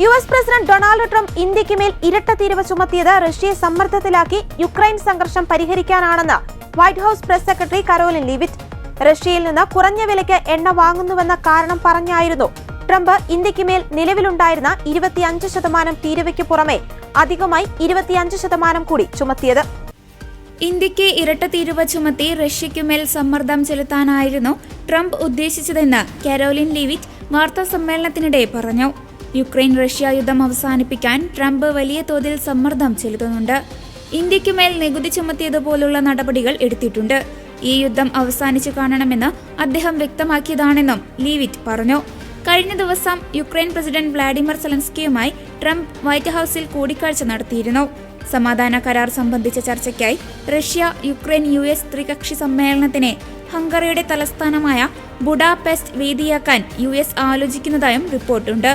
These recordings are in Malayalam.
യുഎസ് പ്രസിഡന്റ് ഡൊണാൾഡ് ട്രംപ് ഇന്ത്യക്ക് മേൽ ഇരട്ട തീരുവ ചുമത്തിയത് റഷ്യയെ സമ്മർദ്ദത്തിലാക്കി യുക്രൈൻ സംഘർഷം പരിഹരിക്കാനാണെന്ന് White House press secretary Karoline Leavitt. റഷ്യയിൽ നിന്ന് കുറഞ്ഞ വിലയ്ക്ക് എണ്ണ വാങ്ങുന്നുവെന്ന കാരണം പറഞ്ഞായിരുന്നു ട്രംപ് ഇന്ത്യക്ക് മേൽ നിലവിലുണ്ടായിരുന്ന 25% തീരുവയ്ക്ക് പുറമെ അധികമായി 25% കൂടി ചുമത്തിയത്. ഇന്ത്യക്ക് ഇരട്ട തീരുവ ചുമത്തി റഷ്യയ്ക്കുമേൽ സമ്മർദ്ദം ചെലുത്താനായിരുന്നു ട്രംപ് ഉദ്ദേശിച്ചതെന്ന് കരോലിൻ ലീവിറ്റ് വാർത്താ സമ്മേളനത്തിനിടെ പറഞ്ഞു. യുക്രൈൻ റഷ്യ യുദ്ധം അവസാനിപ്പിക്കാൻ ട്രംപ് വലിയ തോതിൽ സമ്മർദ്ദം ചെലുത്തുന്നുണ്ട്. ഇന്ത്യക്കുമേൽ നികുതി ചുമത്തിയതുപോലുള്ള നടപടികൾ എടുത്തിട്ടുണ്ട്. ഈ യുദ്ധം അവസാനിച്ചു കാണണമെന്ന് അദ്ദേഹം വ്യക്തമാക്കിയതാണെന്നും ലീവിറ്റ് പറഞ്ഞു. കഴിഞ്ഞ ദിവസം യുക്രൈൻ പ്രസിഡന്റ് വ്ളാഡിമിർ സെലൻസ്കിയുമായി ട്രംപ് വൈറ്റ് ഹൌസിൽ കൂടിക്കാഴ്ച നടത്തിയിരുന്നു. സമാധാന കരാർ സംബന്ധിച്ച ചർച്ചയ്ക്കായി റഷ്യ യുക്രൈൻ US ത്രികക്ഷി സമ്മേളനത്തിന് ഹംഗറിയുടെ തലസ്ഥാനമായ ബുഡാപെസ്റ്റ് വേദിയാക്കാൻ US ആലോചിക്കുന്നതായും റിപ്പോർട്ടുണ്ട്.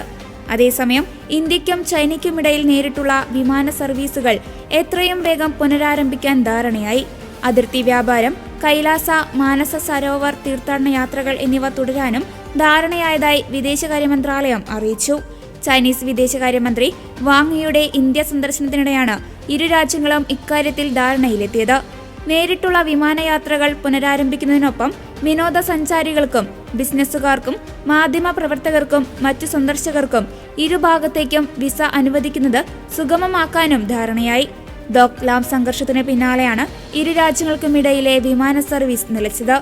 അതേസമയം ഇന്ത്യയ്ക്കും ചൈനയ്ക്കുമിടയിൽ നേരിട്ടുള്ള വിമാന സർവീസുകൾ എത്രയും വേഗം പുനരാരംഭിക്കാൻ ധാരണയായി. അതിർത്തി വ്യാപാരം, കൈലാസ, മാനസ സരോവർ തീർത്ഥാടന യാത്രകൾ എന്നിവ തുടരാനും ധാരണയായതായി വിദേശകാര്യ മന്ത്രാലയം അറിയിച്ചു. ചൈനീസ് വിദേശകാര്യമന്ത്രി വാങ് യിയുടെ ഇന്ത്യ സന്ദർശനത്തിനിടെയാണ് ഇരു രാജ്യങ്ങളും ഇക്കാര്യത്തിൽ ധാരണയിലെത്തിയത്. നേരിട്ടുള്ള വിമാനയാത്രകൾ പുനരാരംഭിക്കുന്നതിനൊപ്പം വിനോദസഞ്ചാരികൾക്കും ബിസിനസ്സുകാർക്കും മാധ്യമ പ്രവർത്തകർക്കും മറ്റു സന്ദർശകർക്കും ഇരുഭാഗത്തേക്കും വിസ അനുവദിക്കുന്നത് സുഗമമാക്കാനും ധാരണയായി. ഡോക്ലാം സംഘർഷത്തിന് പിന്നാലെയാണ് ഇരു രാജ്യങ്ങൾക്കുമിടയിലെ വിമാന സർവീസ് നിലച്ചത്.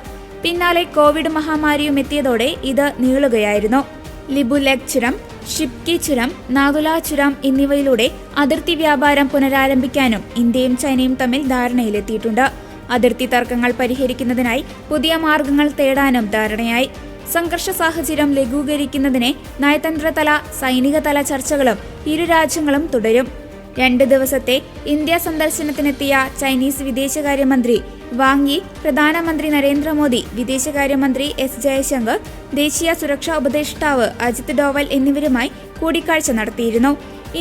പിന്നാലെ കോവിഡ് മഹാമാരിയും എത്തിയതോടെ ഇത് നീളുകയായിരുന്നു. ലിബുലെഗ് ചുരം, ഷിപ്കി ചുരം, നാതുല ചുരം എന്നിവയിലൂടെ അതിർത്തി വ്യാപാരം പുനരാരംഭിക്കാനും ഇന്ത്യയും ചൈനയും തമ്മിൽ ധാരണയിലെത്തിയിട്ടുണ്ട്. അതിർത്തി തർക്കങ്ങൾ പരിഹരിക്കുന്നതിനായി പുതിയ മാർഗങ്ങൾ തേടാനും ധാരണയായി. സംഘർഷ സാഹചര്യം ലഘൂകരിക്കുന്നതിന് നയതന്ത്രതല, സൈനികതല ചർച്ചകളും ഇരു രാജ്യങ്ങളും തുടരും. 2 ദിവസത്തെ ഇന്ത്യ സന്ദർശനത്തിനെത്തിയ ചൈനീസ് വിദേശകാര്യമന്ത്രി വാങ് യി, പ്രധാനമന്ത്രി നരേന്ദ്രമോദി, വിദേശകാര്യമന്ത്രി S ജയശങ്കർ, ദേശീയ സുരക്ഷാ ഉപദേഷ്ടാവ് അജിത് ഡോവൽ എന്നിവരുമായി കൂടിക്കാഴ്ച നടത്തിയിരുന്നു.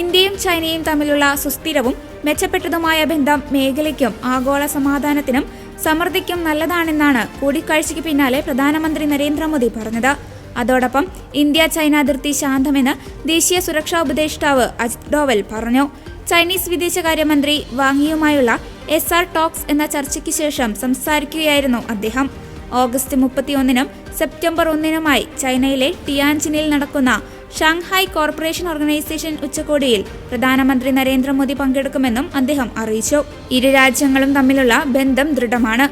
ഇന്ത്യയും ചൈനയും തമ്മിലുള്ള സുസ്ഥിരവും മെച്ചപ്പെട്ടതുമായ ബന്ധം മേഖലയ്ക്കും ആഗോള സമാധാനത്തിനും സമൃദ്ധിക്കും നല്ലതാണെന്നാണ് കൂടിക്കാഴ്ചയ്ക്ക് പിന്നാലെ പ്രധാനമന്ത്രി നരേന്ദ്രമോദി പറഞ്ഞത്. അതോടൊപ്പം ഇന്ത്യ ചൈന അതിർത്തി ശാന്തമെന്ന് ദേശീയ സുരക്ഷാ ഉപദേഷ്ടാവ് അജിത് ഡോവൽ പറഞ്ഞു. ചൈനീസ് വിദേശകാര്യമന്ത്രി വാങ് യിയുമായുള്ള SR ടോക്സ് എന്ന ചർച്ചയ്ക്ക് ശേഷം സംസാരിക്കുകയായിരുന്നു അദ്ദേഹം. ഓഗസ്റ്റ് 31-നും സെപ്റ്റംബർ 1-നുമായി ചൈനയിലെ ടിയാൻജിനിൽ നടക്കുന്ന ഷാങ്ഹായ് കോർപ്പറേഷൻ ഓർഗനൈസേഷൻ ഉച്ചകോടിയിൽ പ്രധാനമന്ത്രി നരേന്ദ്രമോദി പങ്കെടുക്കുമെന്നും അദ്ദേഹം അറിയിച്ചു. ഇരു രാജ്യങ്ങളും തമ്മിലുള്ള ബന്ധം ദൃഢമാണ്.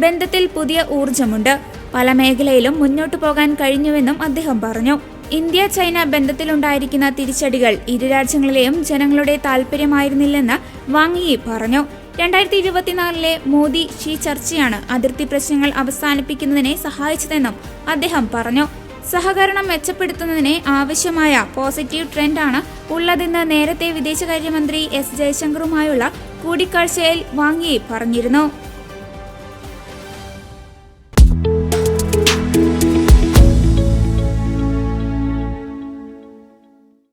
ബന്ധത്തിൽ പുതിയ ഊർജമുണ്ട്. പല മേഖലയിലും മുന്നോട്ടു പോകാൻ കഴിഞ്ഞുവെന്നും അദ്ദേഹം പറഞ്ഞു. ഇന്ത്യ ചൈന ബന്ധത്തിലുണ്ടായിരിക്കുന്ന തിരിച്ചടികൾ ഇരു രാജ്യങ്ങളിലെയും ജനങ്ങളുടെ താൽപര്യമായിരുന്നില്ലെന്ന് വാങ് യി പറഞ്ഞു. 2024-ലെ മോദി ഷീ ചർച്ചയാണ് അതിർത്തി പ്രശ്നങ്ങൾ അവസാനിപ്പിക്കുന്നതിനെ സഹായിച്ചതെന്നും അദ്ദേഹം പറഞ്ഞു. സഹകരണം മെച്ചപ്പെടുത്തുന്നതിന് ആവശ്യമായ പോസിറ്റീവ് ട്രെൻഡാണ് ഉള്ളതെന്ന് നേരത്തെ വിദേശകാര്യമന്ത്രി S ജയശങ്കറുമായുള്ള കൂടിക്കാഴ്ചയിൽ വാങ് യി പറഞ്ഞിരുന്നു.